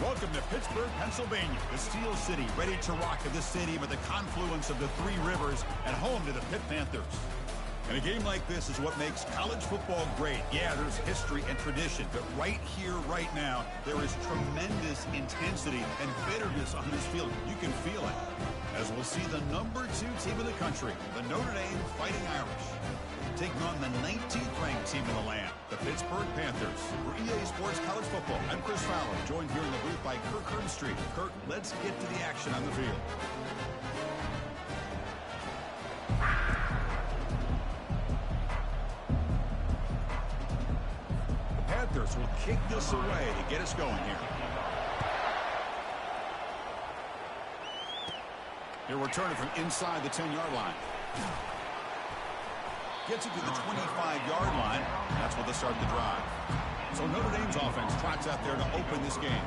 Welcome to Pittsburgh, Pennsylvania, the Steel City, ready to rock at this stadium at the confluence of the three rivers and home to the Pitt Panthers. And a game like this is what makes college football great. Yeah, there's history and tradition, but right here, right now, there is tremendous intensity and bitterness on this field. You can feel it. As we'll see the number 2 team in the country, the Notre Dame Fighting Irish, taking on the 19th ranked team in the land, the Pittsburgh Panthers. For EA Sports College Football, I'm Chris Fowler, joined here in the booth by Kirk Herbstreit. Kirk, let's get to the action on the field. The Panthers will kick this away to get us going here. He'll return it from inside the 10-yard line. Gets it to the 25-yard line. That's where they start the drive. So Notre Dame's offense trots out there to open this game.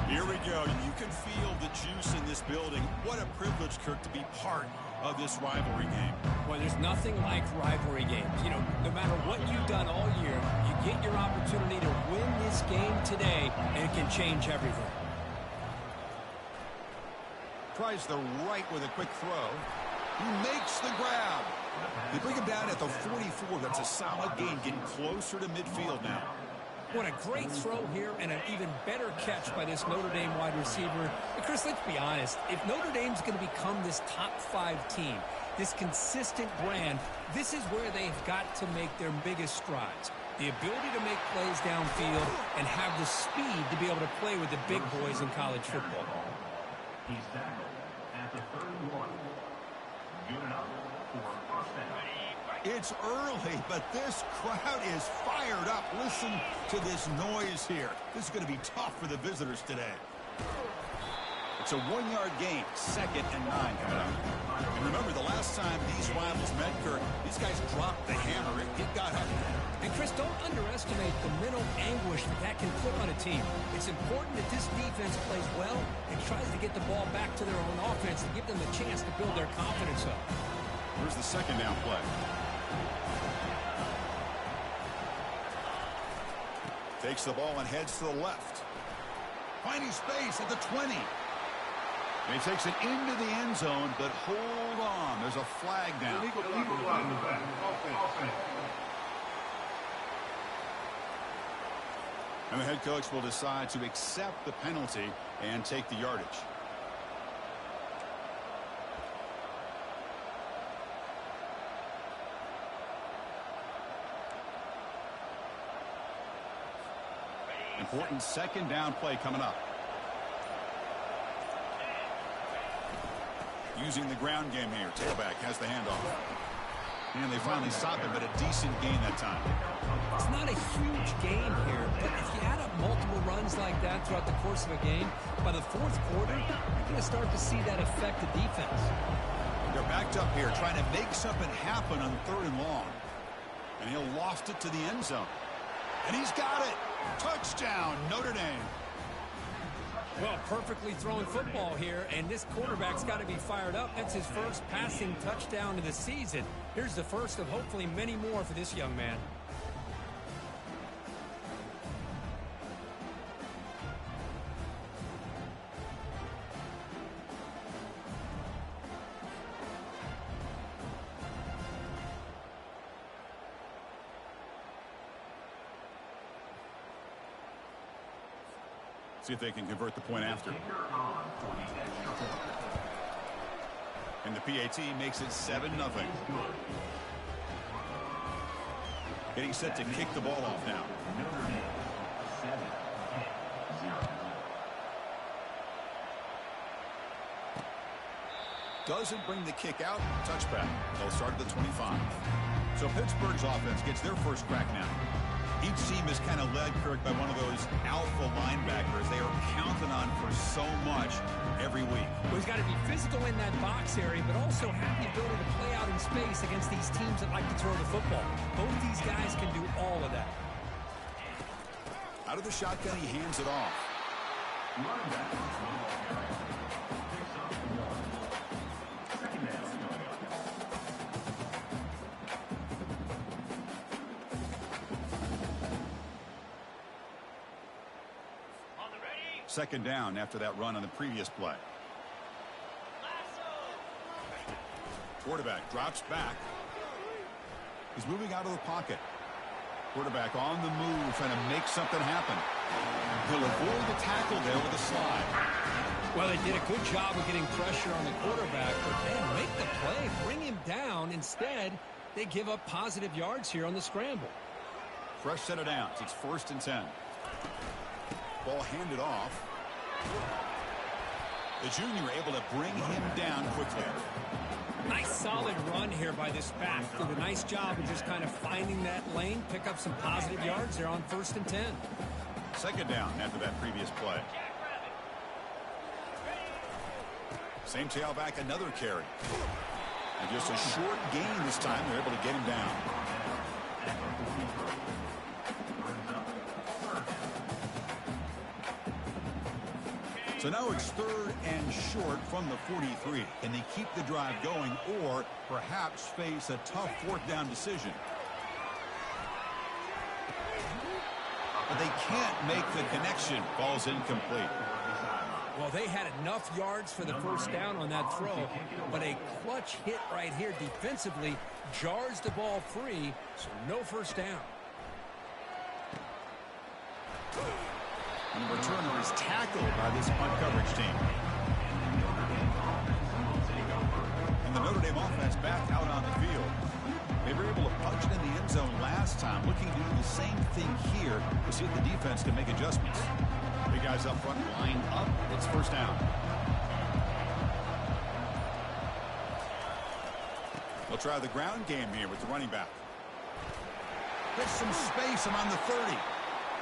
Here we go. You can feel the juice in this building. What a privilege, Kirk, to be part of this rivalry game. Well, there's nothing like rivalry games. You know, no matter what you've done all year, you get your opportunity to win this game today, and it can change everything. Tries the right with a quick throw. He makes the grab. They bring him down at the 44. That's a solid gain, getting closer to midfield now. What a great throw here and an even better catch by this Notre Dame wide receiver. But Chris, let's be honest. If Notre Dame's going to become this top 5 team, this consistent brand, this is where they've got to make their biggest strides. The ability to make plays downfield and have the speed to be able to play with the big boys in college football. He's tackled at the 31. Good enough for first down. It's early, but this crowd is fired up. Listen to this noise here. This is going to be tough for the visitors today. It's a 1-yard gain, 2nd and 9 coming up. And remember, the last time these rivals met, Kirk, these guys dropped the hammer. It got ugly. And Chris, don't underestimate the mental anguish that can put on a team. It's important that this defense plays well and tries to get the ball back to their own offense to give them a chance to build their confidence up. Here's the 2nd down play. Takes the ball and heads to the left. Finding space at the 20. And he takes it into the end zone, but hold on. There's a flag down. And the head coach will decide to accept the penalty and take the yardage. Important 2nd down play coming up. Using the ground game here. Tailback has the handoff. And they finally stop him, but a decent gain that time. It's not a huge gain here, but if you add up multiple runs like that throughout the course of a game, by the 4th quarter, you're going to start to see that affect the defense. They're backed up here, trying to make something happen on 3rd and long. And he'll loft it to the end zone. And he's got it. Touchdown, Notre Dame. Well, perfectly thrown football here, and this quarterback's got to be fired up. That's his first passing touchdown of the season. Here's the first of hopefully many more for this young man. See if they can convert the point after. And the PAT makes it 7-0. Getting set to kick the ball off now. Doesn't bring the kick out. Touchback. They'll start at the 25. So Pittsburgh's offense gets their first crack now. Each team is kind of led, Kirk, by one of those alpha linebackers they are counting on for so much every week. Well, he's got to be physical in that box area, but also have the ability to play out in space against these teams that like to throw the football. Both these guys can do all of that. Out of the shotgun, he hands it off. Second down after that run on the previous play. Quarterback drops back. He's moving out of the pocket. Quarterback on the move, trying to make something happen. He'll avoid the tackle there with a slide. Well, they did a good job of getting pressure on the quarterback, but then make the play, bring him down. Instead, they give up positive yards here on the scramble. Fresh set of downs. It's 1st and 10. Ball handed off. The junior able to bring him down quickly. Nice solid run here by this back. Did a nice job of just kind of finding that lane, pick up some positive yards there on 1st and 10. Second down after that previous play. Same tailback, another carry. And just a short gain this time. They're able to get him down. So now it's 3rd and short from the 43. Can they keep the drive going or perhaps face a tough 4th down decision? But they can't make the connection. Ball's incomplete. Well, they had enough yards for the 1st down on that throw, but a clutch hit right here defensively jars the ball free, so no 1st down. And the returner is tackled by this punt coverage team. And the Notre Dame offense back out on the field. They were able to punch it in the end zone last time, looking to do the same thing here to see if the defense can make adjustments. Big guys up front line up. It's 1st down. They'll try the ground game here with the running back. There's some space around the 30.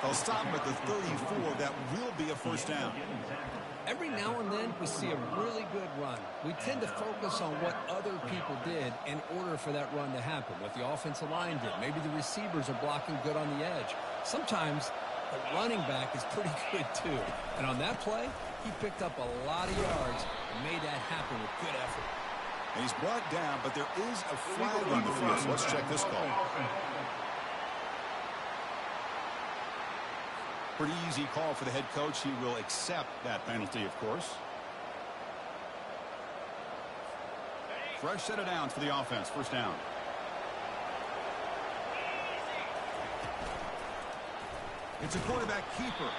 They'll stop him at the 34. That will be a 1st down. Every now and then we see a really good run. We tend to focus on what other people did in order for that run to happen, what the offensive line did. Maybe the receivers are blocking good on the edge. Sometimes the running back is pretty good too. And on that play, he picked up a lot of yards and made that happen with good effort. And he's brought down, but there is a flag on the field. So let's check this call. Pretty easy call for the head coach. He will accept that penalty, of course. Fresh set of downs for the offense. 1st down. It's a quarterback keeper.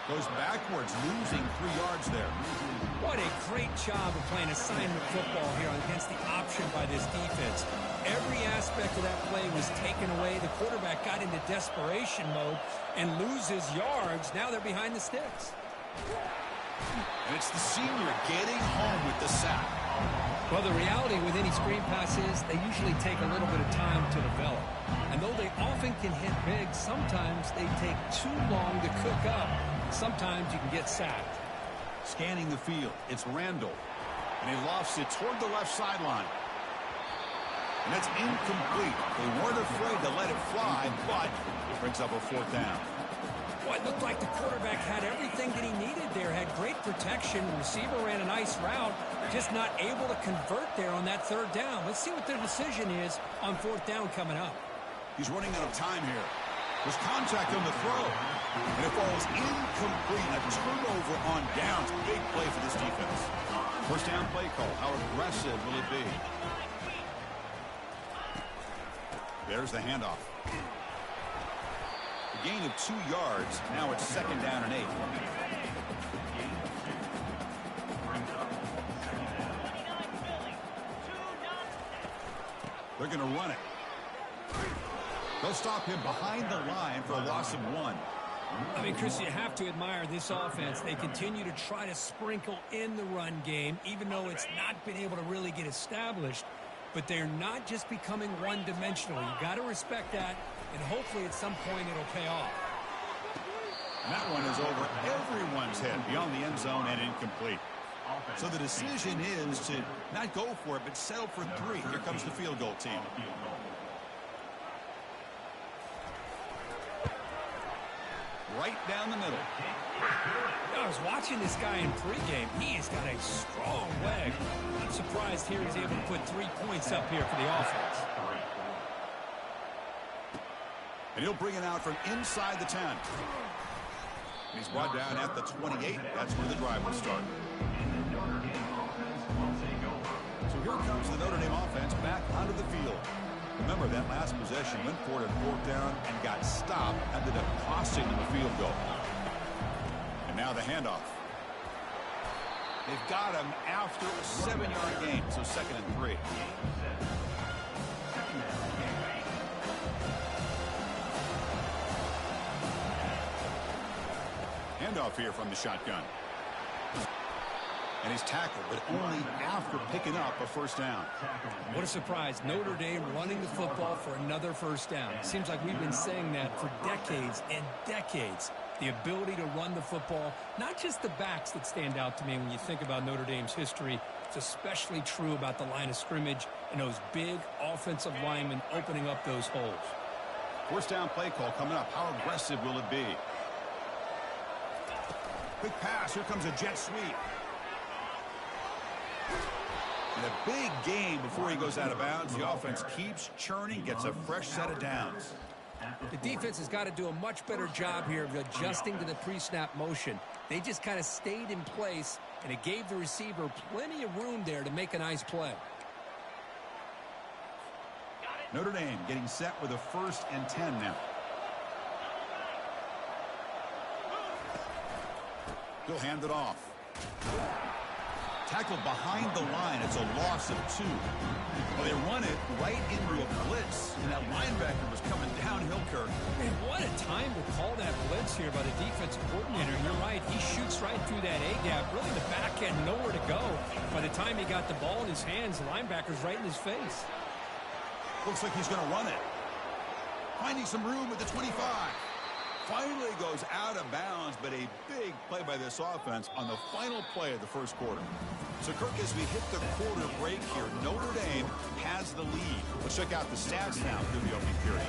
Goes backwards, losing 3 yards there. What a great job of playing assignment football here against the option by this defense. Every aspect of that play was taken away. The quarterback got into desperation mode and loses yards. Now they're behind the sticks. And it's the senior getting home with the sack. Well, the reality with any screen pass is they usually take a little bit of time to develop. And though they often can hit big, sometimes they take too long to cook up. Sometimes you can get sacked. Scanning the field, it's Randall. And he lofts it toward the left sideline. And that's incomplete. They weren't afraid to let it fly, but it brings up a 4th down. Well, it looked like the quarterback had everything that he needed there. Had great protection. The receiver ran a nice route. Just not able to convert there on that 3rd down. Let's see what their decision is on 4th down coming up. He's running out of time here. There's contact on the throw. And it falls incomplete. A turnover on downs. Big play for this defense. 1st down play call. How aggressive will it be? There's the handoff. A gain of 2 yards. Now it's 2nd down and 8. They're going to run it. They'll stop him behind the line for a loss of 1. I mean, Chris, you have to admire this offense. They continue to try to sprinkle in the run game, even though it's not been able to really get established. But they're not just becoming one-dimensional. You got to respect that, and hopefully at some point it'll pay off. And that one is over everyone's head beyond the end zone and incomplete. So the decision is to not go for it, but settle for 3. Here comes the field goal team. Right down the middle. I was watching this guy in pregame. He has got a strong leg. I'm surprised here he's able to put 3 points up here for the offense. And he'll bring it out from inside the 10. He's brought down at the 28. That's where the drive will start. So here comes the Notre Dame offense back onto the field. Remember, that last possession went for it on 4th down and got stopped, ended up costing them a field goal. And now the handoff. They've got him after a 7-yard gain, so 2nd and 3. Handoff here from the shotgun. And he's tackled, but only after picking up a 1st down. What a surprise. Notre Dame running the football for another 1st down. It seems like we've been saying that for decades and decades. The ability to run the football, not just the backs that stand out to me when you think about Notre Dame's history. It's especially true about the line of scrimmage and those big offensive linemen opening up those holes. 1st down play call coming up. How aggressive will it be? Quick pass. Here comes a jet sweep. And a big gain before he goes out of bounds. The offense keeps churning, gets a fresh set of downs. The defense has got to do a much better job here of adjusting to the pre-snap motion. They just kind of stayed in place, and it gave the receiver plenty of room there to make a nice play. Notre Dame getting set with a 1st and 10 now. He'll hand it off. Tackled behind the line. It's a loss of 2. Well, they run it right into a blitz, and that linebacker was coming downhill, Kirk. Man, what a time to call that blitz here by the defensive coordinator. You're right. He shoots right through that A-gap. Really, the back had nowhere to go. By the time he got the ball in his hands, the linebacker's right in his face. Looks like he's going to run it. Finding some room at the 25. Finally goes out of bounds, but a big play by this offense on the final play of the 1st quarter. So, Kirk, as we hit the quarter break here, Notre Dame has the lead. Let's check out the stats now through the opening period.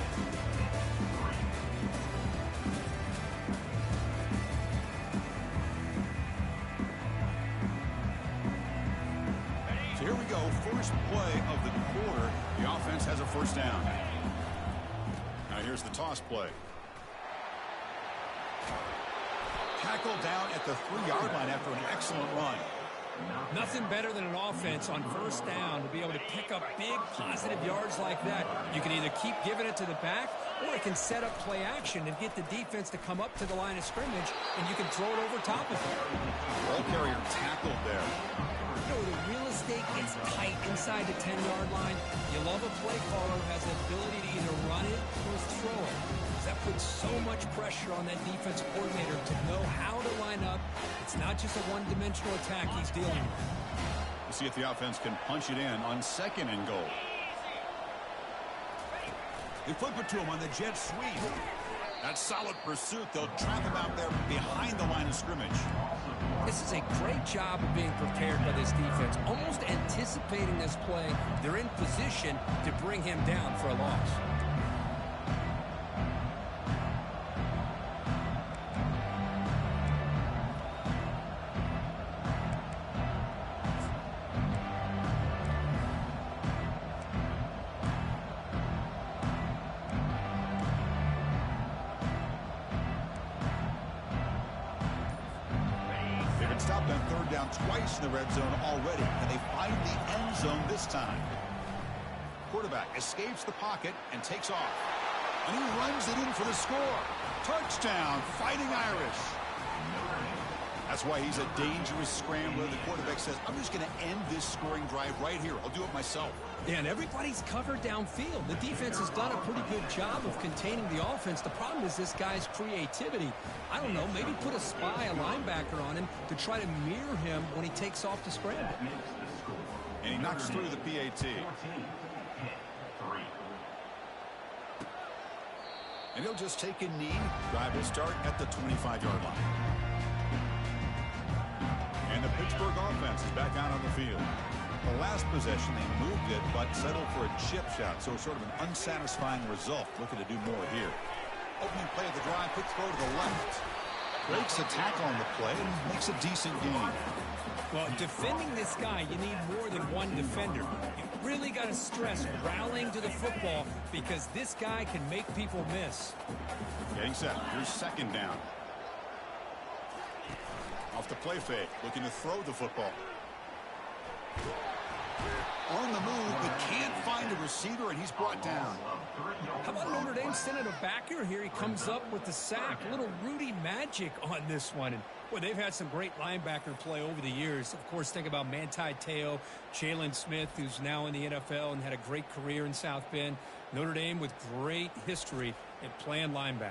So here we go, 1st play of the quarter. The offense has a 1st down. Now here's the toss play. Tackled down at the 3-yard line after an excellent run. Nothing better than an offense on 1st down to be able to pick up big positive yards like that. You can either keep giving it to the back, or it can set up play action and get the defense to come up to the line of scrimmage, and you can throw it over top of it. Ball carrier tackled there. You know, the real estate gets tight inside the 10-yard line. You love a play caller who has the ability to either run it or throw it. That puts so much pressure on that defensive coordinator to know how to line up. It's not just a one-dimensional attack he's dealing with. We'll see if the offense can punch it in on 2nd and goal. They flip it to him on the jet sweep. That's solid pursuit. They'll trap him out there behind the line of scrimmage. This is a great job of being prepared by this defense, almost anticipating this play. They're in position to bring him down for a loss. Stopped on 3rd down twice in the red zone already, and they find the end zone this time. Quarterback escapes the pocket and takes off. And he runs it in for the score. Touchdown, Fighting Irish. That's why he's a dangerous scrambler. The quarterback says, I'm just going to end this scoring drive right here. I'll do it myself. Yeah, and everybody's covered downfield. The defense has done a pretty good job of containing the offense. The problem is this guy's creativity. I don't know, maybe put a spy, a linebacker on him to try to mirror him when he takes off to scramble. And he knocks through the PAT. And he'll just take a knee. Drive will start at the 25-yard line. And the Pittsburgh offense is back out on the field. The last possession, they moved it, but settled for a chip shot, so sort of an unsatisfying result. Looking to do more here. Opening play of the drive, quick throw to the left. Breaks a tackle on the play and makes a decent gain. Well, defending this guy, you need more than one defender. You really got to stress rallying to the football because this guy can make people miss. Getting set. Here's 2nd down. off the play fake, looking to throw the football. On the move, but can't find a receiver, and he's brought down. How about Notre Dame sending a backer here? He comes up with the sack. A little Rudy magic on this one. And, boy, they've had some great linebacker play over the years. Of course, think about Manti Te'o, Jalen Smith, who's now in the NFL and had a great career in South Bend. Notre Dame with great history at playing linebacker.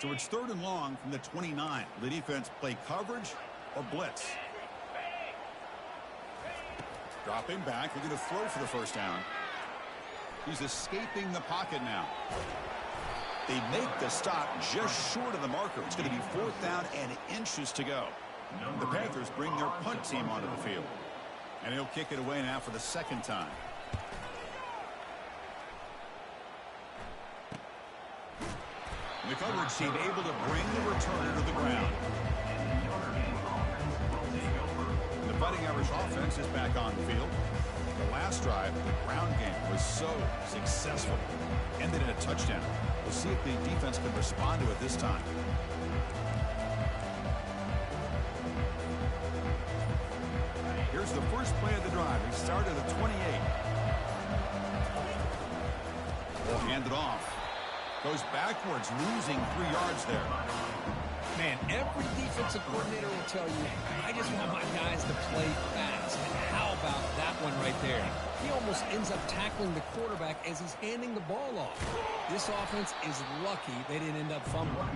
So it's 3rd and long from the 29. The defense play coverage or blitz. Dropping back, looking to throw for the first down. He's escaping the pocket now. They make the stop just short of the marker. It's going to be 4th down and inches to go. The Panthers bring their punt team onto the field. And he'll kick it away now for the 2nd time. The coverage team able to bring the returner to the ground. The Fighting Irish offense is back on the field. The last drive, the ground game was so successful. Ended in a touchdown. We'll see if the defense can respond to it this time. Here's the first play of the drive. He started at 28. We'll hand it off. Goes backwards, losing 3 yards there. Man, every defensive coordinator will tell you, I just want my guys to play fast. And how about that one right there? He almost ends up tackling the quarterback as he's handing the ball off. This offense is lucky they didn't end up fumbling.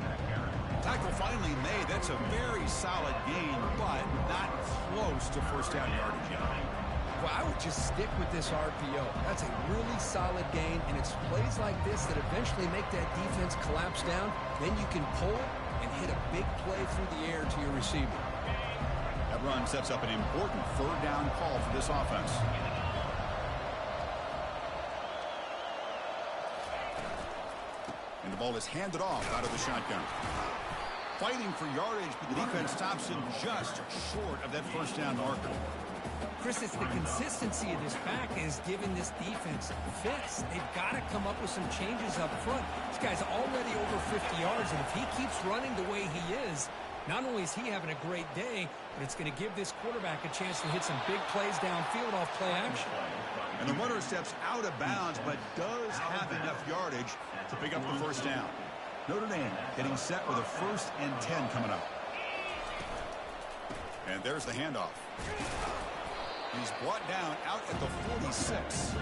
Tackle finally made. That's a very solid gain, but not close to first down yardage yet. Well, I would just stick with this RPO. That's a really solid gain, and it's plays like this that eventually make that defense collapse down. Then you can pull it and hit a big play through the air to your receiver. That run sets up an important 3rd down call for this offense. And the ball is handed off out of the shotgun. Fighting for yardage, but the defense stops him just short of that first down marker. Chris, it's the consistency of this back is giving this defense fits. They've got to come up with some changes up front. This guy's already over 50 yards, and if he keeps running the way he is, not only is he having a great day, but it's going to give this quarterback a chance to hit some big plays downfield off play action. And the runner steps out of bounds, but does have enough yardage to pick up the first down. Notre Dame getting set with a 1st and 10 coming up. And there's the handoff. He's brought down out at the 46.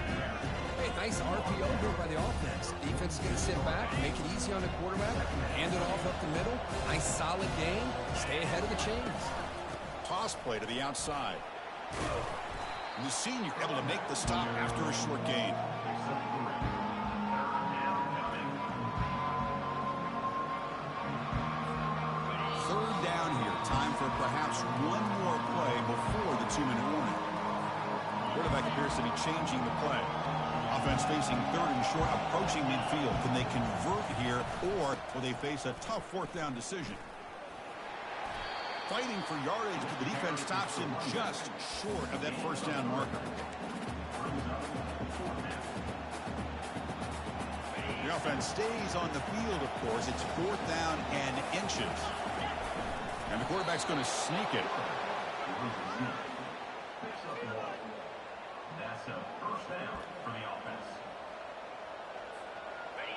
Hey, nice RPO here by the offense. Defense is going to sit back, make it easy on the quarterback, hand it off up the middle. Nice solid gain. Stay ahead of the chains. Toss play to the outside. And the senior able to make the stop after a short gain. Third down here. Time for perhaps one more play before the 2-minute warning. Quarterback appears to be changing the play. Offense facing 3rd and short, approaching midfield. Can they convert here, or will they face a tough 4th down decision? Fighting for yardage, but the defense stops him just short of that first down marker. The offense stays on the field, of course. It's 4th down and inches. And the quarterback's going to sneak it. That's a first down for the offense.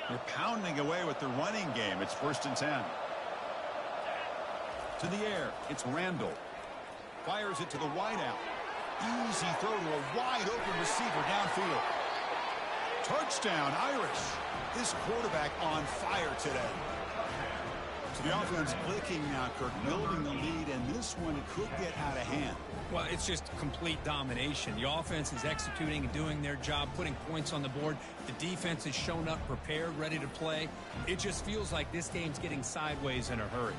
They're pounding away with the running game. It's 1st and 10. To the air, it's Randall. Fires it to the wideout. Easy throw to a wide-open receiver downfield. Touchdown, Irish. This quarterback on fire today. So the offense clicking now, Kirk, building the lead, and this one could get out of hand. Well, it's just complete domination. The offense is executing and doing their job, putting points on the board. The defense has shown up, prepared, ready to play. It just feels like this game's getting sideways in a hurry.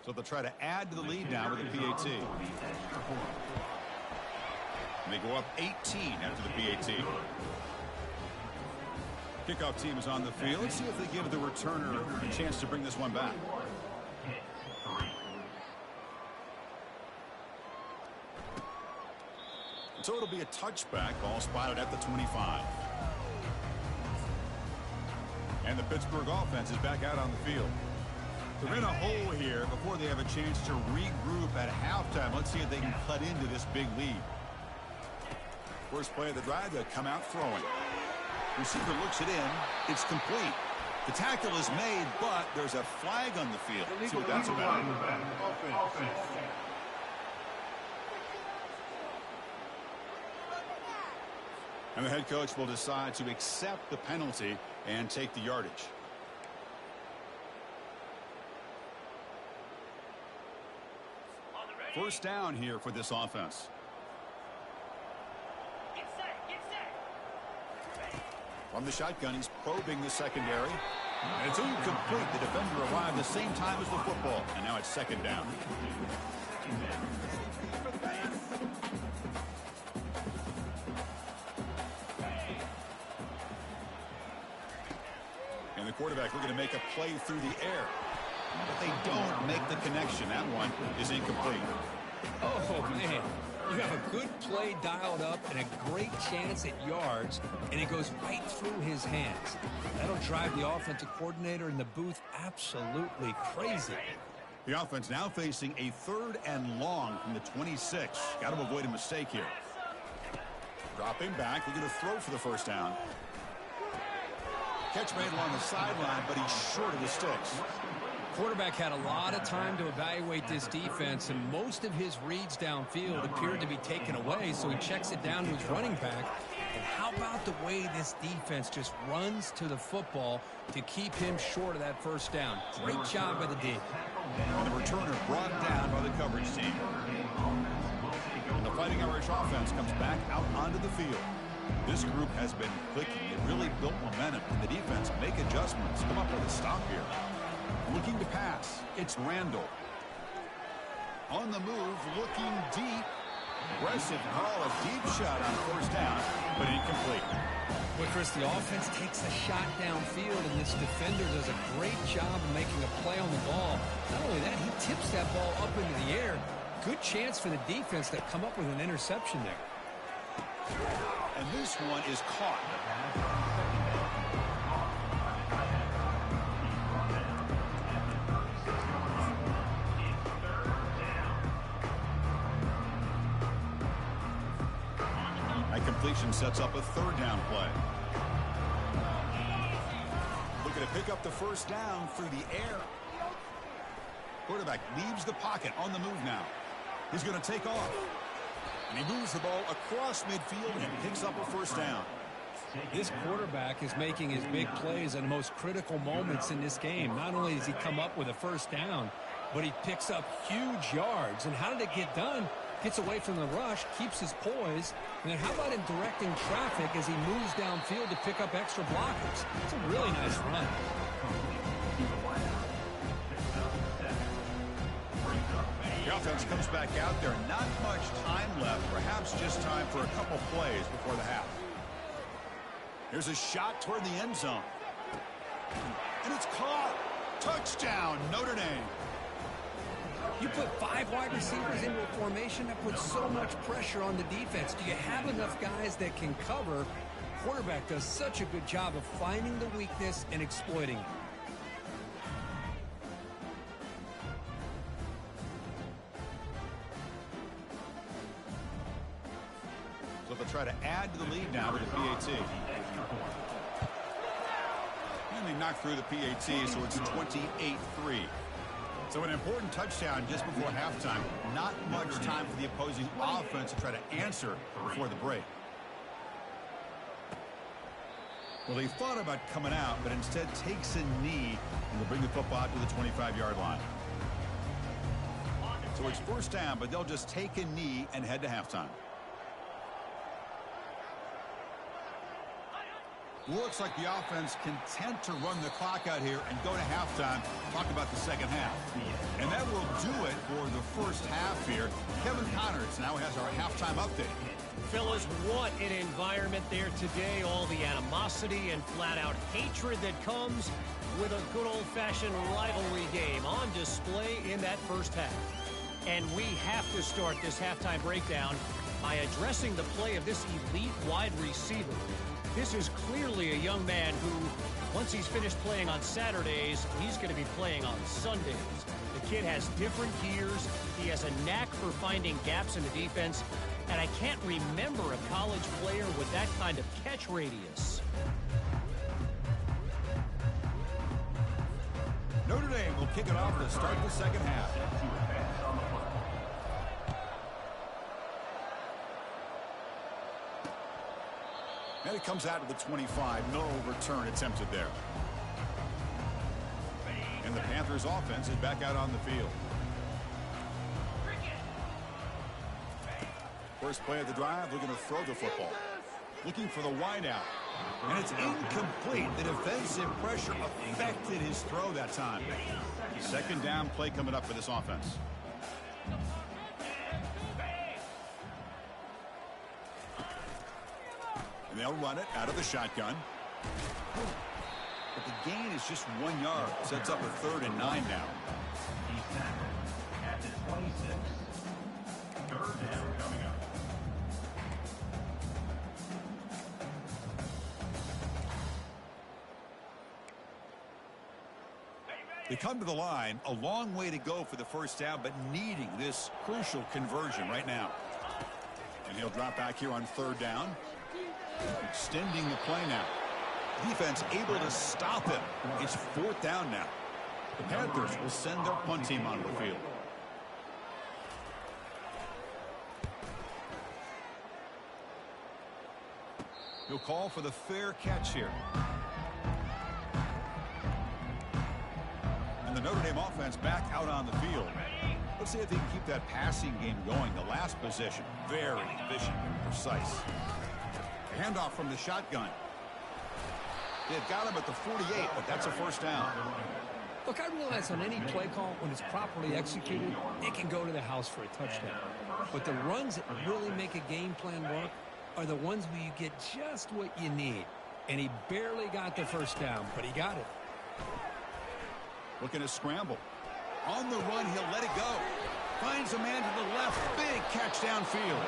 So they'll try to add to the lead now with the PAT. And they go up 18 after the PAT. Kickoff team is on the field. Let's see if they give the returner a chance to bring this one back. So it'll be a touchback. Ball spotted at the 25. And the Pittsburgh offense is back out on the field. They're in a hole here before they have a chance to regroup at halftime. Let's see if they can cut into this big lead. First play of the drive, they'll come out throwing. Receiver looks it in. It's complete. The tackle is made, but there's a flag on the field. Let's see what that's about. And the head coach will decide to accept the penalty and take the yardage. First down here for this offense. From the shotgun, he's probing the secondary. And it's incomplete. The defender arrived the same time as the football. And now it's second down. And the quarterback looking to make a play through the air. But they don't make the connection. That one is incomplete. Oh, man. You have a good play dialed up and a great chance at yards, and it goes right through his hands. That'll drive the offensive coordinator in the booth absolutely crazy. The offense now facing a 3rd and long from the 26. Got to avoid a mistake here. Dropping back. We're going to throw for the first down. Catch made along the sideline, but he's short of the sticks. Quarterback had a lot of time to evaluate this defense, and most of his reads downfield appeared to be taken away, so he checks it down to his running back. And how about the way this defense just runs to the football to keep him short of that first down? Great job by the D. And the returner brought down by the coverage team. And the Fighting Irish offense comes back out onto the field. This group has been clicking. It really built momentum, and the defense make adjustments. Come up with a stop here. Looking to pass. It's Randall. On the move, looking deep. Aggressive call, a deep shot on first down, but incomplete. Well, Chris, the offense takes the shot downfield, and this defender does a great job of making a play on the ball. Not only that, he tips that ball up into the air. Good chance for the defense to come up with an interception there. And this one is caught. Completion sets up a 3rd down play. Looking to pick up the first down through the air. Quarterback leaves the pocket on the move now. He's going to take off. And he moves the ball across midfield and picks up a first down. This quarterback is making his big plays in the most critical moments in this game. Not only does he come up with a first down, but he picks up huge yards. And how did it get done? Gets away from the rush, keeps his poise, and then how about him directing traffic as he moves downfield to pick up extra blockers? It's a really nice run. The offense comes back out there. Not much time left. Perhaps just time for a couple plays before the half. Here's a shot toward the end zone. And it's caught. Touchdown, Notre Dame. You put 5 wide receivers into a formation that puts so much pressure on the defense. Do you have enough guys that can cover? Quarterback does such a good job of finding the weakness and exploiting it. So they'll try to add to the lead now with the PAT. And they knock through the PAT, so it's 28-3. So an important touchdown just before halftime. Not much time for the opposing offense to try to answer before the break. Well, they thought about coming out, but instead takes a knee and will bring the football out to the 25-yard line. So it's first down, but they'll just take a knee and head to halftime. Looks like the offense content to run the clock out here and go to halftime. Talk about the second half. And that will do it for the first half here. Kevin Connors now has our halftime update. Fellas, what an environment there today. All the animosity and flat-out hatred that comes with a good old-fashioned rivalry game on display in that first half. And we have to start this halftime breakdown by addressing the play of this elite wide receiver. This is clearly a young man who, once he's finished playing on Saturdays, he's going to be playing on Sundays. The kid has different gears. He has a knack for finding gaps in the defense. And I can't remember a college player with that kind of catch radius. Notre Dame will kick it off to start the second half. And it comes out to the 25. No return attempted there. And the Panthers offense is back out on the field. First play of the drive, looking to throw the football. Looking for the wide out. And it's incomplete. The defensive pressure affected his throw that time. Second down play coming up for this offense. And they'll run it out of the shotgun. But the gain is just 1 yard. Sets up a 3rd and 9 now. He's tackled at the 26. Third down coming up. They come to the line, a long way to go for the first down, but needing this crucial conversion right now. And he'll drop back here on 3rd down. Extending the play now. Defense able to stop him. It's 4th down now. The Panthers will send their punt team onto the field. He'll call for the fair catch here. And the Notre Dame offense back out on the field. Let's see if they can keep that passing game going. The last possession, very efficient and precise. Handoff from the shotgun. They've got him at the 48, but that's a first down. Look, I realize on any play call, when it's properly executed, it can go to the house for a touchdown. But the runs that really make a game plan work are the ones where you get just what you need. And he barely got the first down, but he got it. Looking to scramble. On the run, he'll let it go. Finds a man to the left. Big catch downfield.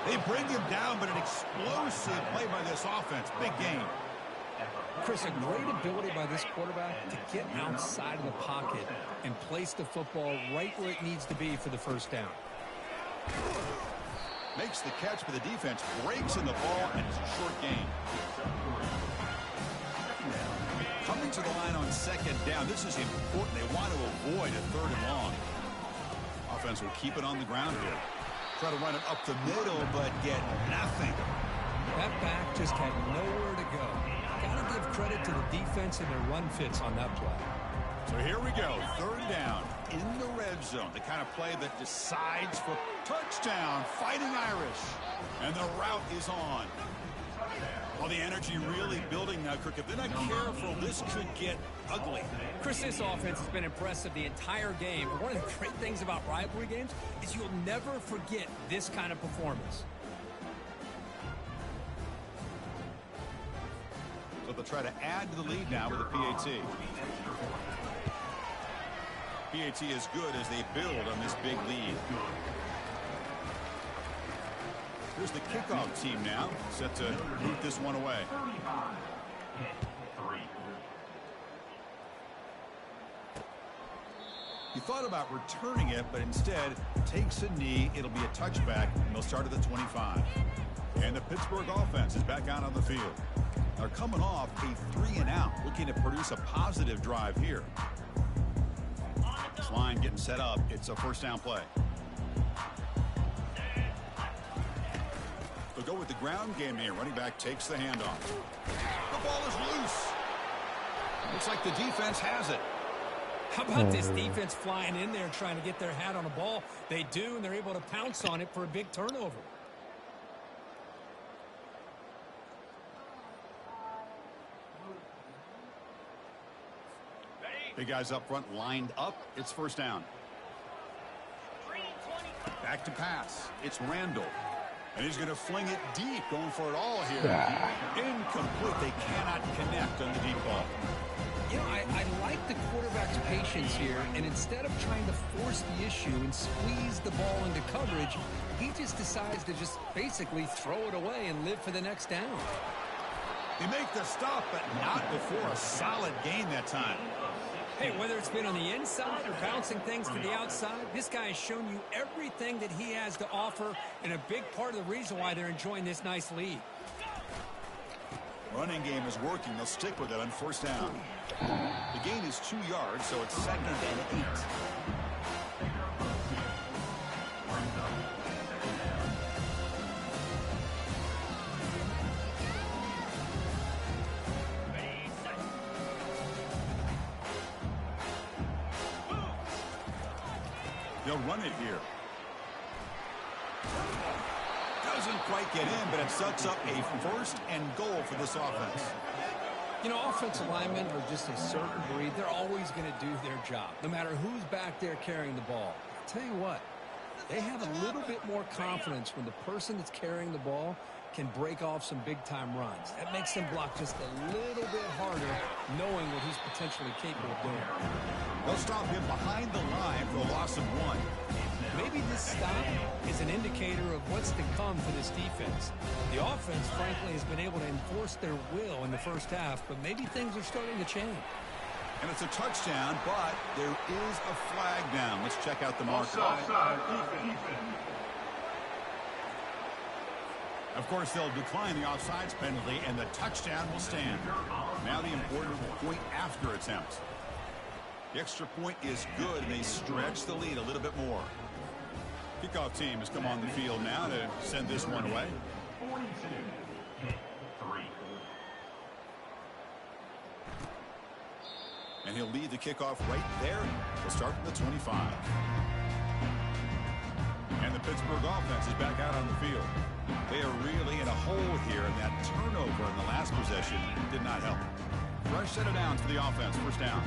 They bring him down, but an explosive play by this offense. Big game. Chris, a great ability by this quarterback to get outside of the pocket and place the football right where it needs to be for the first down. Makes the catch, but the defense breaks in the ball, and it's a short game. Coming to the line on 2nd down. This is important. They want to avoid a 3rd and long. Offense will keep it on the ground here. Try to run it up the middle, but get nothing. That back just had nowhere to go. Got to give credit to the defense and their run fits on that play. So here we go. 3rd down in the red zone. The kind of play that decides for touchdown. Fighting Irish. And the route is on. Well, the energy really building now, Kirk. If they're not careful, this could get ugly. Chris, this offense has been impressive the entire game. But one of the great things about rivalry games is you'll never forget this kind of performance. So they'll try to add to the lead now with a PAT. PAT is good as they build on this big lead. Here's the kickoff team now, set to boot this one away. He thought about returning it, but instead takes a knee. It'll be a touchback, and they'll start at the 25. And the Pittsburgh offense is back out on the field. They're coming off a 3-and-out, looking to produce a positive drive here. This line getting set up. It's a first down play. They'll go with the ground game here. Running back takes the handoff. The ball is loose. Looks like the defense has it. How about this defense flying in there trying to get their hat on the ball? They do, and they're able to pounce on it for a big turnover. Big guys up front lined up. It's first down. Back to pass. It's Randall. And he's going to fling it deep, going for it all here. Incomplete. They cannot connect on the deep ball. You know, I like the quarterback's patience here, and instead of trying to force the issue and squeeze the ball into coverage, he just decides to just basically throw it away and live for the next down. They make the stop, but not before a solid gain that time. Hey, whether it's been on the inside or bouncing things to the outside, this guy has shown you everything that he has to offer, and a big part of the reason why they're enjoying this nice lead. Running game is working. They'll stick with it on first down. The gain is 2 yards, so it's 2nd and 8. They'll run it here. Doesn't quite get in, but it sets up a 1st and goal for this offense. You know, offensive linemen are just a certain breed. They're always going to do their job, no matter who's back there carrying the ball. I'll tell you what, they have a little bit more confidence when the person that's carrying the ball can break off some big-time runs. That makes them block just a little bit harder, knowing what he's potentially capable of doing. They'll stop him behind the line for a loss of 1. Maybe this stop is an indicator of what's to come for this defense. The offense, frankly, has been able to enforce their will in the first half, but maybe things are starting to change. And it's a touchdown, but there is a flag down. Let's check out the marker. Of course, they'll decline the offsides penalty, and the touchdown will stand. Now the important point after attempt. The extra point is good, and they stretch the lead a little bit more. Kickoff team has come on the field now to send this one away. 42, Pitt 3. And he'll lead the kickoff right there. We'll start from the 25. And the Pittsburgh offense is back out on the field. They are really in a hole here, and that turnover in the last possession did not help. Fresh set of downs for the offense. First down.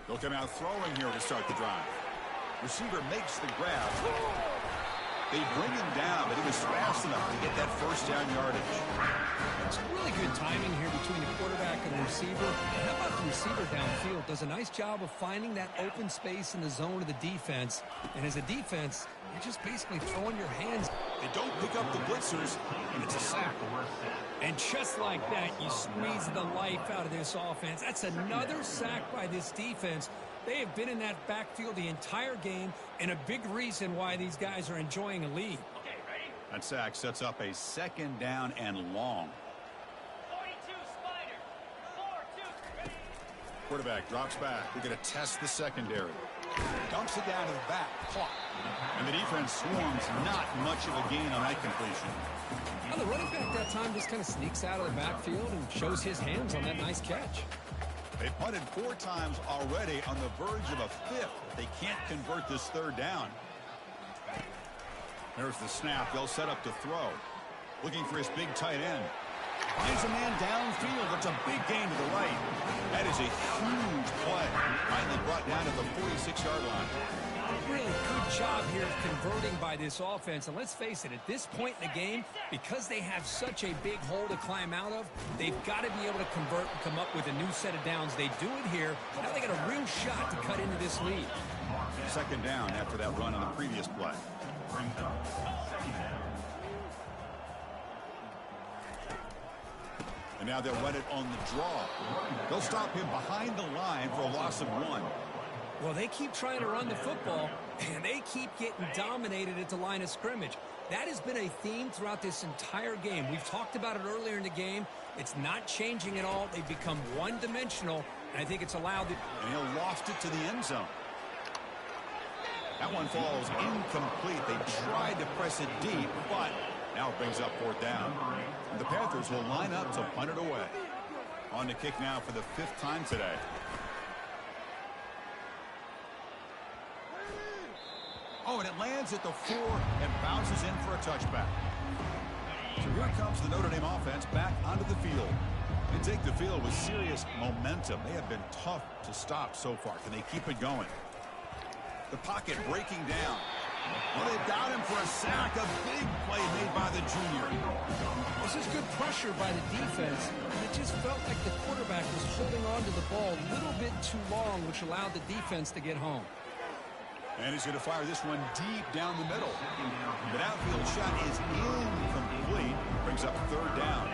They'll come out throwing here to start the drive. Receiver makes the grab. They bring him down, but he was fast enough to get that first down yardage. It's really good timing here between the quarterback and the receiver. And how about the receiver downfield? Does a nice job of finding that open space in the zone of the defense. And as a defense, you're just basically throwing your hands. They don't pick up the blitzers, and it's a sack. And just like that, you squeeze the life out of this offense. That's another sack by this defense. They have been in that backfield the entire game, and a big reason why these guys are enjoying a lead. That sack sets up a 2nd down and long. 42 Spider. 4-2. Ready. Quarterback drops back. We're going to test the secondary. Dumps it down to the back. Caught. And the defense swarms. Not much of a gain on that completion. Well, the running back that time just kind of sneaks out of the backfield and shows his hands on that nice catch. They punted 4 times already, on the verge of a 5th. They can't convert this 3rd down. There's the snap. They'll set up to throw. Looking for his big tight end. Finds a man downfield. It's a big gain to the right. That is a huge play. Finally brought down to the 46-yard line. Really good job here of converting by this offense. And let's face it, at this point in the game, because they have such a big hole to climb out of, they've got to be able to convert and come up with a new set of downs. They do it here. Now they got a real shot to cut into this lead. 2nd down after that run on the previous play. And now they'll run it on the draw. They'll stop him behind the line for a loss of 1. Well, they keep trying to run the football, and they keep getting dominated at the line of scrimmage. That has been a theme throughout this entire game. We've talked about it earlier in the game. It's not changing at all. They've become one-dimensional, and I think it's allowed it. And he'll loft it to the end zone. That one falls incomplete. They tried to press it deep, but now it brings up 4th down. And the Panthers will line up to punt it away. On to kick now for the 5th time today. Oh, and it lands at the 4 and bounces in for a touchback. So here comes the Notre Dame offense back onto the field. They take the field with serious momentum. They have been tough to stop so far. Can they keep it going? The pocket breaking down. Well, they've got him for a sack. A big play made by the junior. This is good pressure by the defense. It just felt like the quarterback was holding on to the ball a little bit too long, which allowed the defense to get home. And he's going to fire this one deep down the middle. The outfield shot is incomplete. Brings up third down.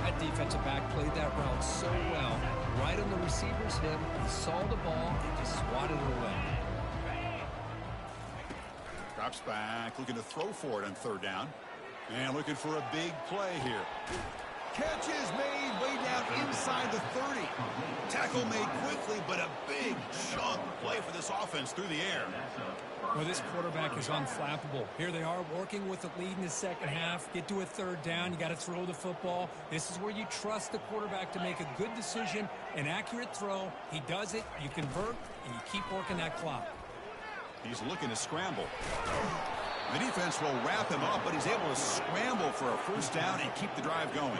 That defensive back played that route so well. Right on the receiver's hip. He saw the ball and just swatted it away. Drops back, looking to throw for it on third down. And looking for a big play here. Catch is made way down inside the 30. Tackle made quickly, but a big chunk play for this offense through the air. Well, this quarterback is unflappable. Here they are working with the lead in the second half. Get to a third down. You got to throw the football. This is where you trust the quarterback to make a good decision, an accurate throw. He does it. You convert, and you keep working that clock. He's looking to scramble. The defense will wrap him up, but he's able to scramble for a first down and keep the drive going.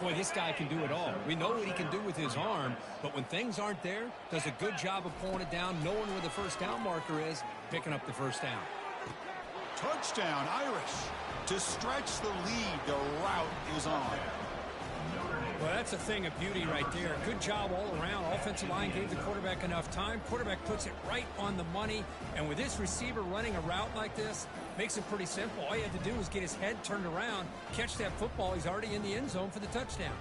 Boy, this guy can do it all. We know what he can do with his arm, but when things aren't there, does a good job of pulling it down, knowing where the first down marker is, picking up the first down. Touchdown, Irish. To stretch the lead, the route is on. Well, that's a thing of beauty right there. Good job all around. Offensive line gave the quarterback enough time. Quarterback puts it right on the money. And with this receiver running a route like this, makes it pretty simple. All you had to do was get his head turned around, catch that football. He's already in the end zone for the touchdown.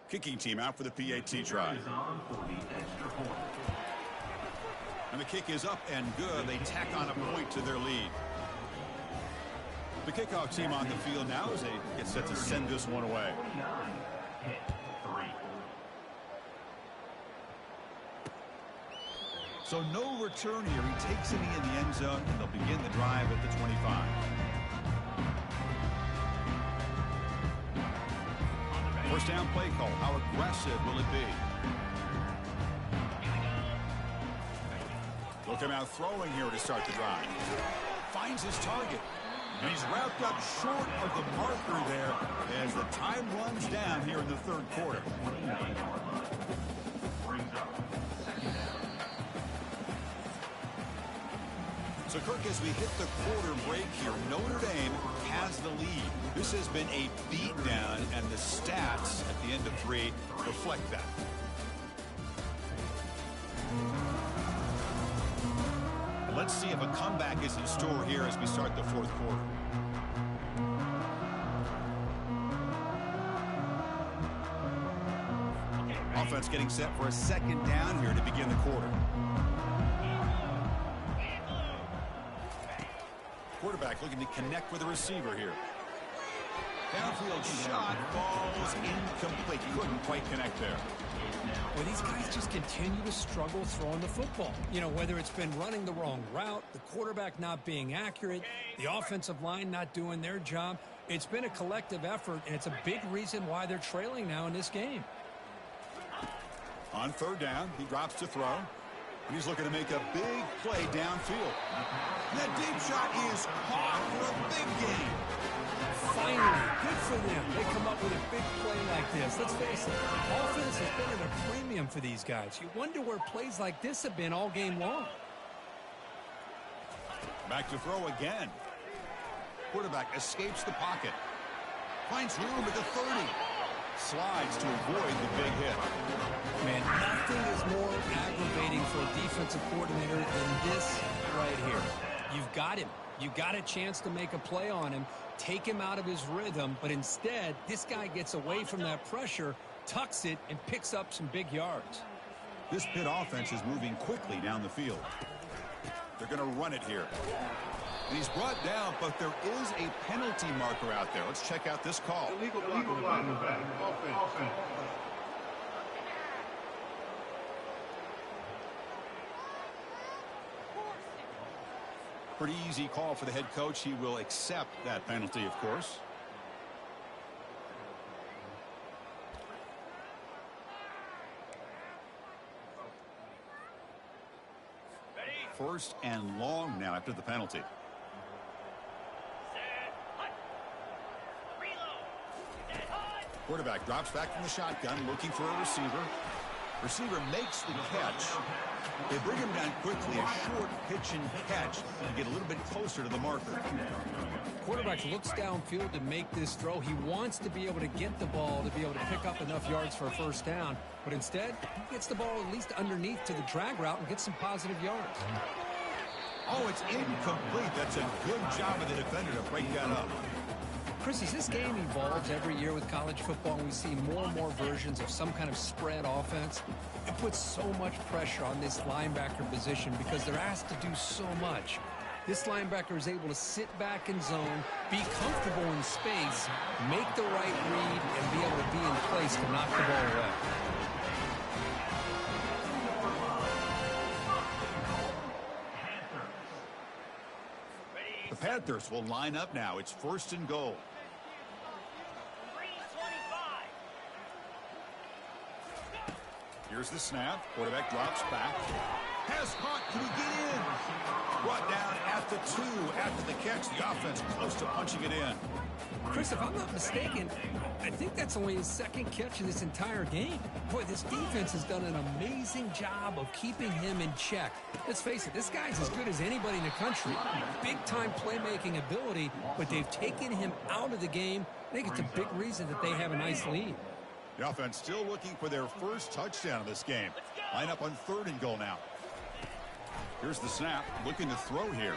Kicking team out for the PAT try. And the kick is up and good. They tack on a point to their lead. The kickoff team on the field now as they get set to send this one away. So no return here. He takes it in the end zone, and they'll begin the drive at the 25. First down play call. How aggressive will it be? They'll come out throwing here to start the drive. Finds his target. And he's wrapped up short of the marker there as the time runs down here in the third quarter. So, Kirk, as we hit the quarter break here, Notre Dame has the lead. This has been a beatdown, and the stats at the end of 3 reflect that. Let's see if a comeback is in store here as we start the fourth quarter. Offense getting set for a second down here to begin the quarter. Quarterback looking to connect with the receiver here. Downfield shot falls incomplete. Couldn't quite connect there. Well, these guys just continue to struggle throwing the football. You know, whether it's been running the wrong route, the quarterback not being accurate, the offensive line not doing their job. It's been a collective effort, and it's a big reason why they're trailing now in this game. On third down, he drops to throw. And he's looking to make a big play downfield. That deep shot is caught for a big gain. Finally, good for them. They come up with a big play like this. Let's face it, offense has been at a premium for these guys. You wonder where plays like this have been all game long. Back to throw again. Quarterback escapes the pocket. Finds room at the 30. Slides to avoid the big hit. Man, nothing is more aggravating for a defensive coordinator than this right here. You've got him. You got a chance to make a play on him, take him out of his rhythm, but instead, this guy gets away from that pressure, tucks it, and picks up some big yards. This Pitt offense is moving quickly down the field. They're going to run it here. And he's brought down, but there is a penalty marker out there. Let's check out this call. Illegal block in the back. Offense. Pretty easy call for the head coach. He will accept that penalty, of course. first and long now after the penalty. Set, hut. Reload. Set, hut. Quarterback drops back from the shotgun looking for a receiver. Receiver makes the catch. They bring him down quickly, a short pitch and catch to get a little bit closer to the marker. Quarterback looks downfield to make this throw. He wants to be able to get the ball to be able to pick up enough yards for a first down. But instead, he gets the ball at least underneath to the drag route and gets some positive yards. Oh, it's incomplete. That's a good job of the defender to break that up. Chris, as this game evolves every year with college football, and we see more and more versions of some kind of spread offense, it puts so much pressure on this linebacker position because they're asked to do so much. This linebacker is able to sit back in zone, be comfortable in space, make the right read, and be able to be in place to knock the ball away. The Panthers will line up now. It's first and goal. 325. Here's the snap. Quarterback drops back. Pass caught. Can he get in? Brought down at the 2 after the catch. The offense close to punching it in. Chris, if I'm not mistaken, I think that's only his second catch in this entire game. Boy, this defense has done an amazing job of keeping him in check. Let's face it, this guy's as good as anybody in the country. Big-time playmaking ability, but they've taken him out of the game. I think it's a big reason that they have a nice lead. The offense still looking for their first touchdown of this game. Line up on third and goal now. Here's the snap, looking to throw here.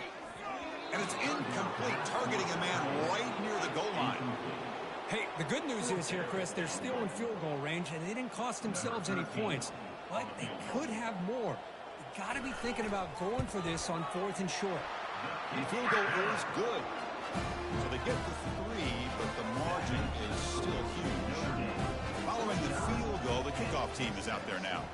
And it's incomplete, targeting a man right near the goal line. Hey, the good news is here, Chris, they're still in field goal range, and they didn't cost themselves any points. But they could have more. You got to be thinking about going for this on fourth and short. The field goal is good. So they get the 3, but the margin is still huge. Following the field goal, the kickoff team is out there now.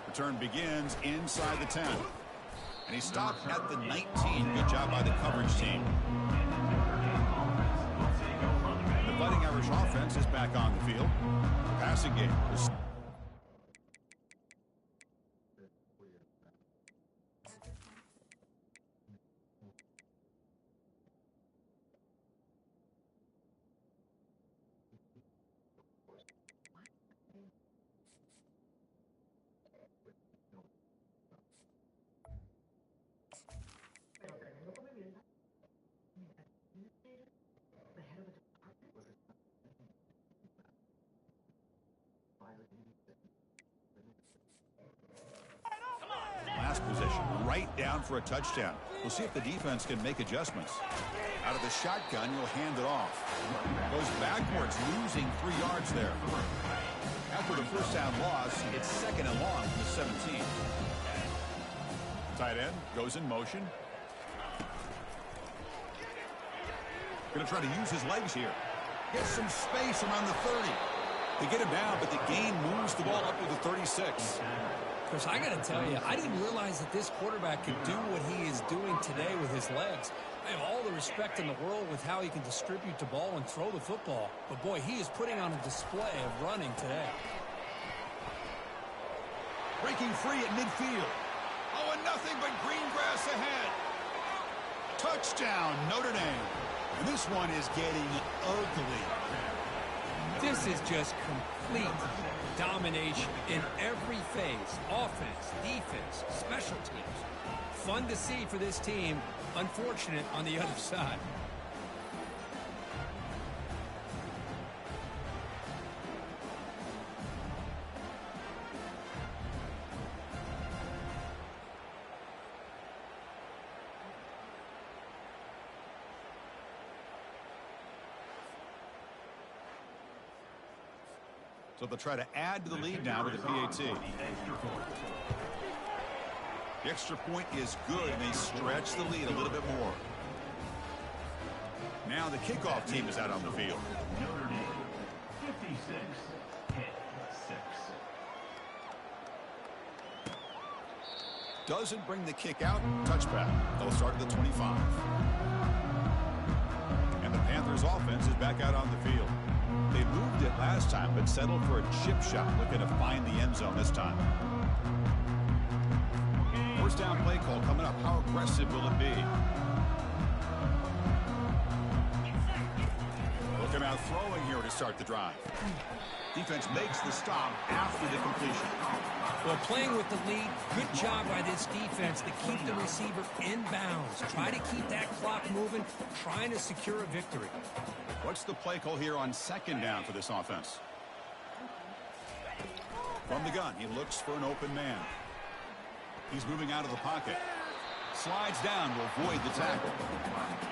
Return begins inside the 10. And he stopped at the 19. Good job by the coverage team. The Fighting Irish offense is back on the field. Passing game. Last possession, right down for a touchdown. We'll see if the defense can make adjustments. Out of the shotgun, he'll hand it off. Goes backwards, losing 3 yards there. After the first down loss, it's second and long from the 17. Tight end goes in motion. Going to try to use his legs here. Gets some space around the 30. They get him down, but the gain moves the ball up to the 36. Chris, I got to tell you, I didn't realize that this quarterback could do what he is doing today with his legs. I have all the respect in the world with how he can distribute the ball and throw the football. But, boy, he is putting on a display of running today. Breaking free at midfield. Oh, and nothing but green grass ahead. Touchdown, Notre Dame. And this one is getting ugly. This is just complete domination in every phase. Offense, defense, special teams. Fun to see for this team. Unfortunate on the other side. So they'll try to add to the lead now with the PAT. The extra point is good, and they stretch the lead a little bit more. Now the kickoff team is out on the field. Notre Dame, 56, Pitt 6. Doesn't bring the kick out. Touchback. They'll start at the 25. And the Panthers offense is back out on the field. They moved it last time, but settled for a chip shot, looking to find the end zone this time. First down play call coming up. How aggressive will it be? Looking out throwing here to start the drive. Defense makes the stop after the completion. Well, playing with the lead, good job by this defense to keep the receiver in bounds. Try to keep that clock moving, trying to secure a victory. What's the play call here on second down for this offense? From the gun, he looks for an open man. He's moving out of the pocket. Slides down to avoid the tackle.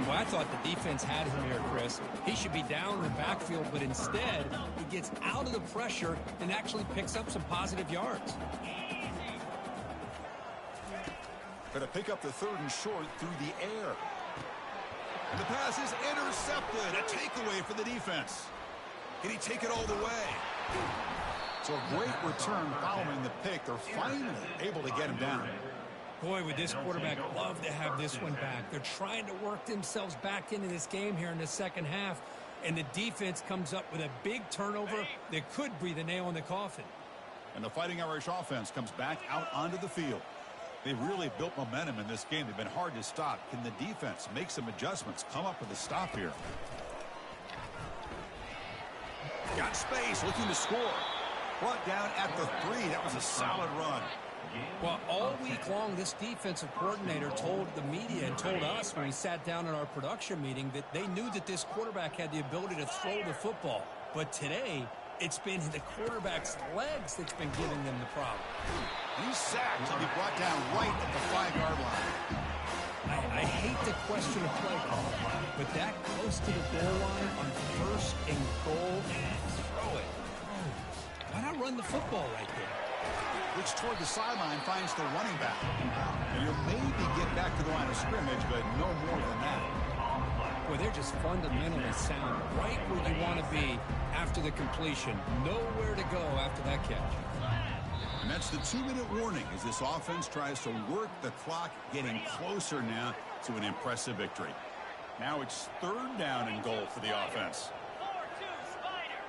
Well, I thought the defense had him here, Chris. He should be down in the backfield, but instead, he gets out of the pressure and actually picks up some positive yards. Going to pick up the third and short through the air. And the pass is intercepted. A takeaway for the defense. Can he take it all the way? So a great return following the pick. They're finally able to get him down. Boy, would this quarterback love to have this one back. They're trying to work themselves back into this game here in the second half, and the defense comes up with a big turnover that could breathe a nail in the coffin. And the Fighting Irish offense comes back out onto the field. They've really built momentum in this game. They've been hard to stop. Can the defense make some adjustments, come up with a stop here? Got space, looking to score. Brought down at the 3. That was a solid run. Well, all week long, this defensive coordinator told the media and told us when we sat down in our production meeting that they knew that this quarterback had the ability to throw the football. But today, it's been the quarterback's legs that's been giving them the problem. He's sacked and he brought down right at the 5-yard line. I hate to question a play call, but that close to the goal line on first and goal, throw it. Why not run the football right there? Looks toward the sideline, finds the running back. And he'll maybe get back to the line of scrimmage, but no more than that. Boy, they're just fundamentally sound, right where you want to be after the completion. Nowhere to go after that catch. And that's the 2-minute warning as this offense tries to work the clock, getting closer now to an impressive victory. Now it's third down and goal for the offense. 4-2 Spider.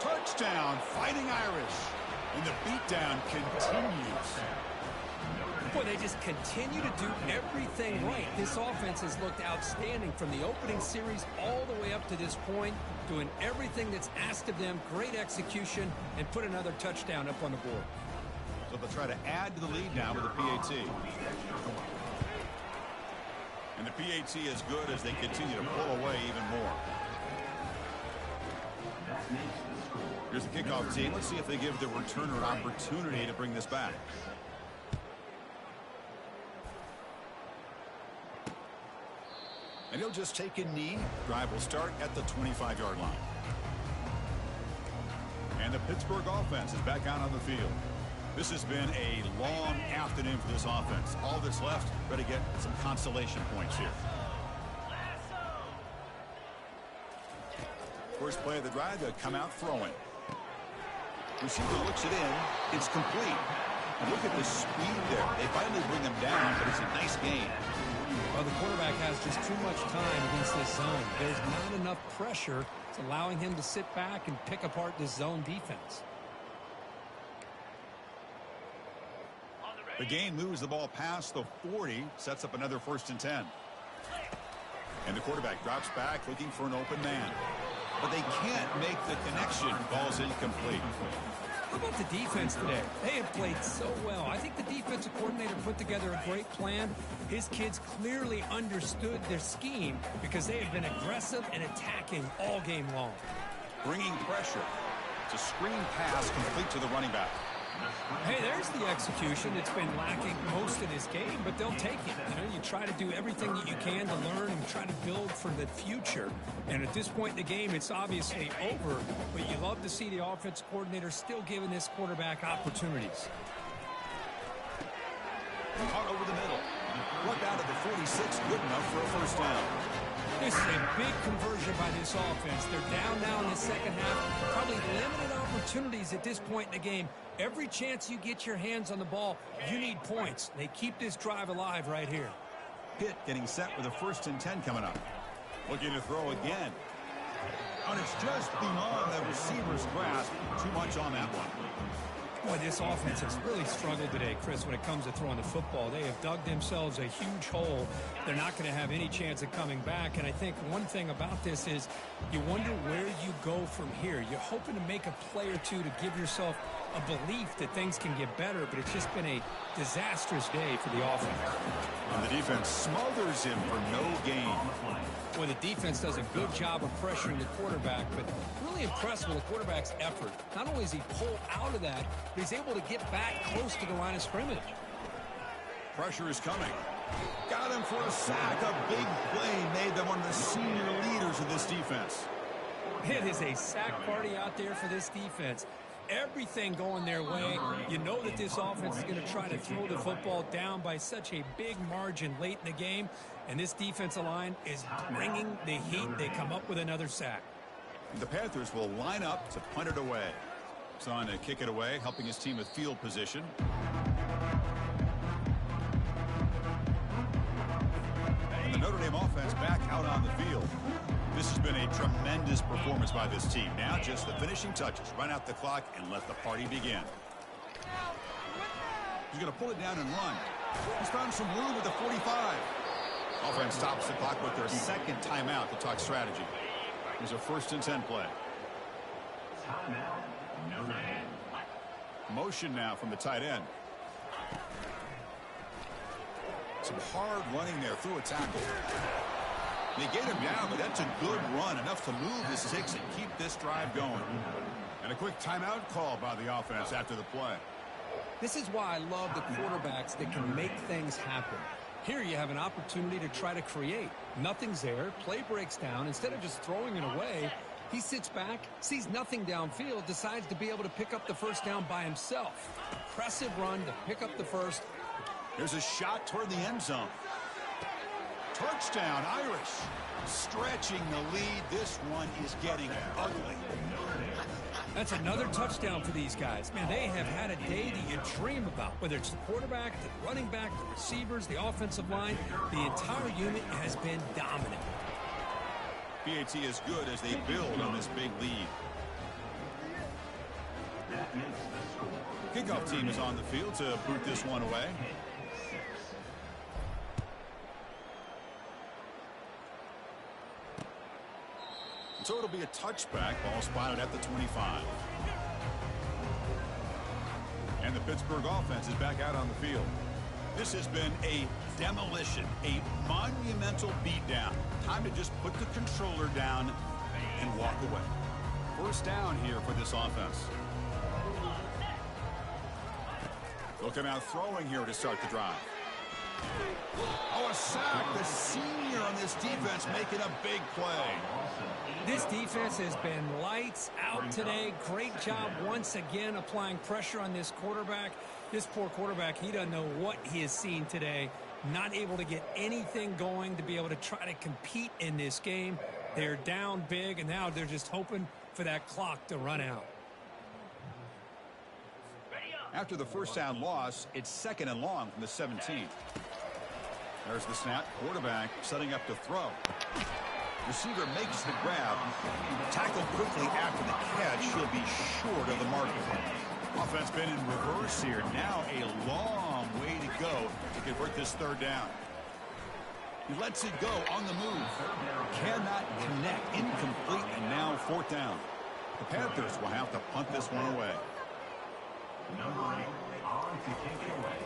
Touchdown, Fighting Irish. And the beatdown continues. Boy, they just continue to do everything right. This offense has looked outstanding from the opening series all the way up to this point, doing everything that's asked of them, great execution, and put another touchdown up on the board. So they'll try to add to the lead now with the PAT. And the PAT is good as they continue to pull away even more. Here's the kickoff team. Let's see if they give the returner an opportunity to bring this back. And he'll just take a knee. Drive will start at the 25-yard line. And the Pittsburgh offense is back out on the field. This has been a long afternoon for this offense. All that's left, better get some consolation points here. First play of the drive, they'll come out throwing. Receiver looks it in. It's complete. And look at the speed there. They finally bring them down, but it's a nice game. Well, the quarterback has just too much time against this zone. There's not enough pressure. It's allowing him to sit back and pick apart this zone defense. The game moves the ball past the 40, sets up another 1st and 10. And the quarterback drops back looking for an open man. But they can't make the connection. Ball's incomplete. How about the defense today? They have played so well. I think the defensive coordinator put together a great plan. His kids clearly understood their scheme because they have been aggressive and attacking all game long. Bringing pressure. It's a screen pass complete to the running back. Hey, there's the execution that's been lacking most of this game, but they'll take it. You know, you try to do everything that you can to learn and try to build for the future. And at this point in the game, it's obviously over, but you love to see the offensive coordinator still giving this quarterback opportunities. Caught over the middle. Brought down to the 46, good enough for a 1st down. This is a big conversion by this offense. They're down now in the second half. Probably limited opportunities at this point in the game. Every chance you get your hands on the ball, you need points. They keep this drive alive right here. Pitt getting set with a 1st and 10 coming up. Looking to throw again. And it's just beyond the receiver's grasp. Too much on that one. Boy, this offense has really struggled today, Chris, when it comes to throwing the football. They have dug themselves a huge hole. They're not going to have any chance of coming back. And I think one thing about this is you wonder where you go from here. You're hoping to make a play or two to give yourself a belief that things can get better, but it's just been a disastrous day for the offense. And the defense smothers him for no gain. Well, the defense does a good job of pressuring the quarterback, but really impressed with the quarterback's effort. Not only is he pulled out of that, but he's able to get back close to the line of scrimmage. Pressure is coming. Got him for a sack. A big play made them one of the senior leaders of this defense. It is a sack party out there for this defense. Everything going their way. You know that this offense is going to try to throw the football down by such a big margin late in the game, and this defensive line is bringing the heat. They come up with another sack. The Panthers will line up to punt it away. He's on to kick it away, helping his team with field position. The Notre Dame offense back out on the field. This has been a tremendous performance by this team. Now just the finishing touches. Run out the clock and let the party begin. He's going to pull it down and run. He's found some room at the 45. Offense stops the clock with their 2nd timeout to talk strategy. Here's a 1st and 10 play. Motion now from the tight end. Some hard running there through a tackle. They get him down, but that's a good run. Enough to move the sticks and keep this drive going. And a quick timeout call by the offense after the play. This is why I love the quarterbacks that can make things happen. Here you have an opportunity to try to create. Nothing's there. Play breaks down. Instead of just throwing it away, he sits back, sees nothing downfield, decides to be able to pick up the 1st down by himself. Impressive run to pick up the 1st. There's a shot toward the end zone. Touchdown, Irish. Stretching the lead. This one is getting ugly. That's another touchdown for these guys. Man, they have had a day that you dream about. Whether it's the quarterback, the running back, the receivers, the offensive line, the entire unit has been dominant. PAT is good as they build on this big lead. Kickoff team is on the field to boot this one away. So it'll be a touchback. Ball spotted at the 25. And the Pittsburgh offense is back out on the field. This has been a demolition, a monumental beatdown. Time to just put the controller down and walk away. 1st down here for this offense. They'll come out throwing here to start the drive. Oh, a sack. The senior on this defense making a big play. This defense has been lights out today. Great job once again applying pressure on this quarterback. This poor quarterback, he doesn't know what he has seen today. Not able to get anything going to be able to try to compete in this game. They're down big, and now they're just hoping for that clock to run out. After the 1st down loss, it's 2nd and long from the 17. There's the snap. Quarterback setting up to throw. Receiver makes the grab. Tackled quickly after the catch. He'll be short of the marker. Offense been in reverse here. Now a long way to go to convert this 3rd down. He lets it go on the move. Cannot connect. Incomplete, and now 4th down. The Panthers will have to punt this one away. Number 8 on to kick it away.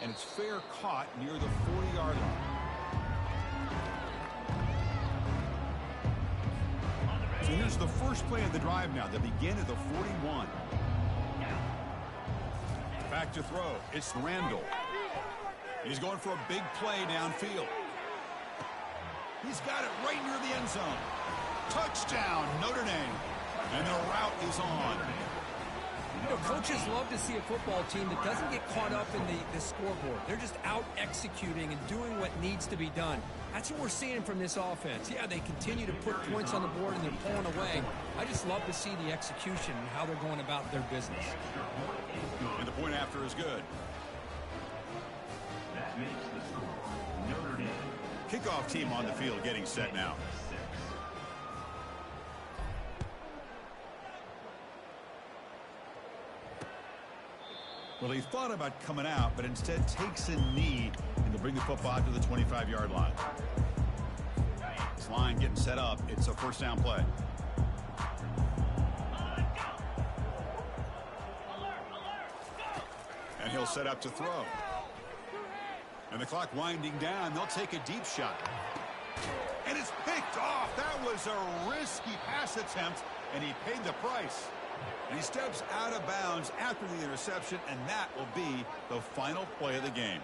And it's fair caught near the 40-yard line. So here's the first play of the drive now. They begin at the 41. Back to throw. It's Randall. He's going for a big play downfield. He's got it right near the end zone. Touchdown, Notre Dame. And the route is on. You know, coaches love to see a football team that doesn't get caught up in the scoreboard. They're just out executing and doing what needs to be done. That's what we're seeing from this offense. Yeah, they continue to put points on the board and they're pulling away. I just love to see the execution and how they're going about their business. And the point after is good. That makes the score Notre Dame. Kickoff team on the field getting set now. Well, he thought about coming out, but instead takes a knee, and he'll bring the football out to the 25-yard line. This line getting set up. It's a first down play. And he'll set up to throw. And the clock winding down. They'll take a deep shot. And it's picked off. That was a risky pass attempt, and he paid the price. And he steps out of bounds after the interception, and that will be the final play of the game.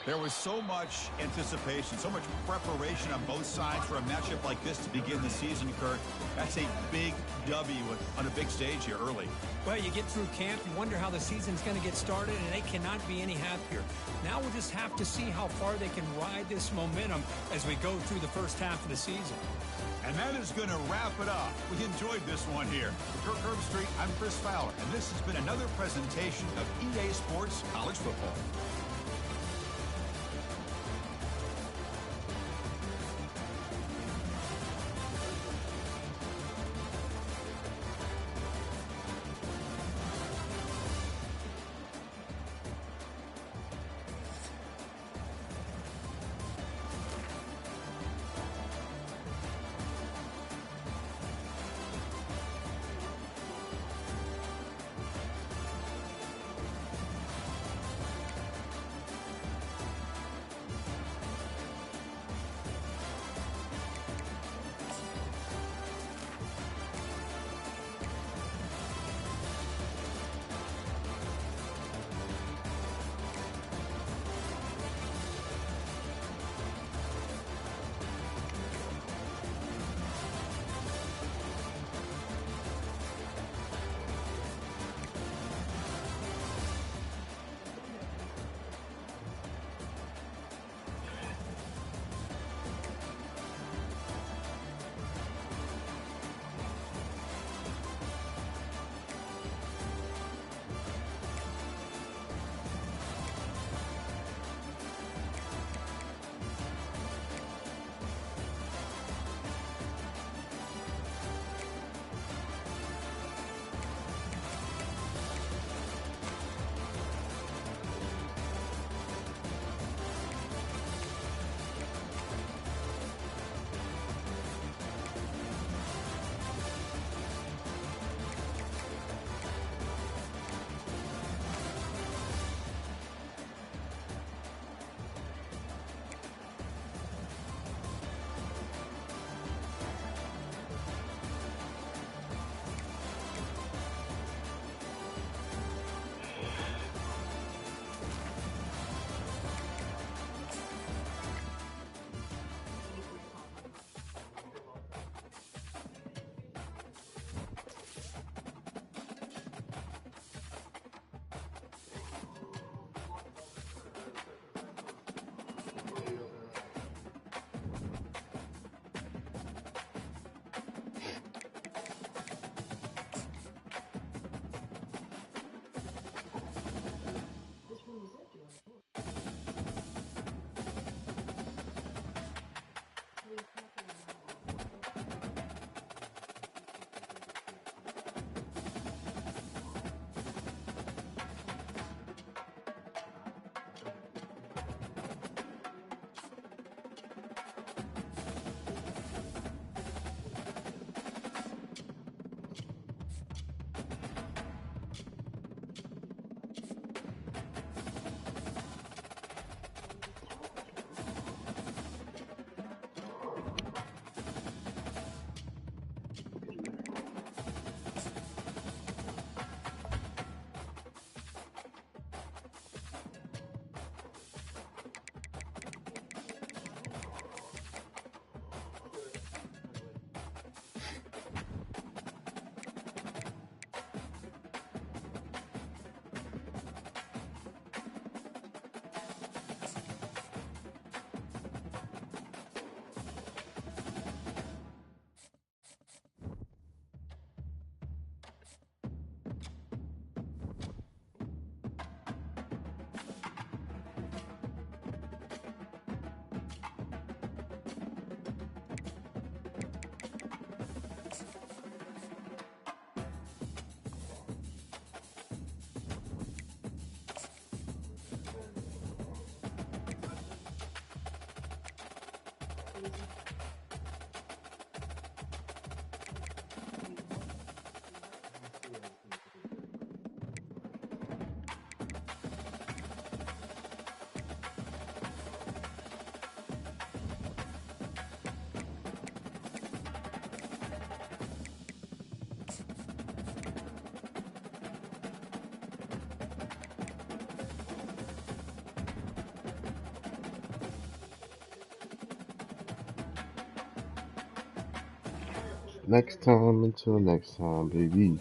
There was so much anticipation, so much preparation on both sides for a matchup like this to begin the season, Kurt. That's a big W on a big stage here early. Well, you get through camp, you wonder how the season's going to get started, and they cannot be any happier. Now we'll just have to see how far they can ride this momentum as we go through the first half of the season. And that is going to wrap it up. We enjoyed this one here. For Kirk Herbstreit, I'm Chris Fowler, and this has been another presentation of EA Sports College Football. Next time, until next time, baby.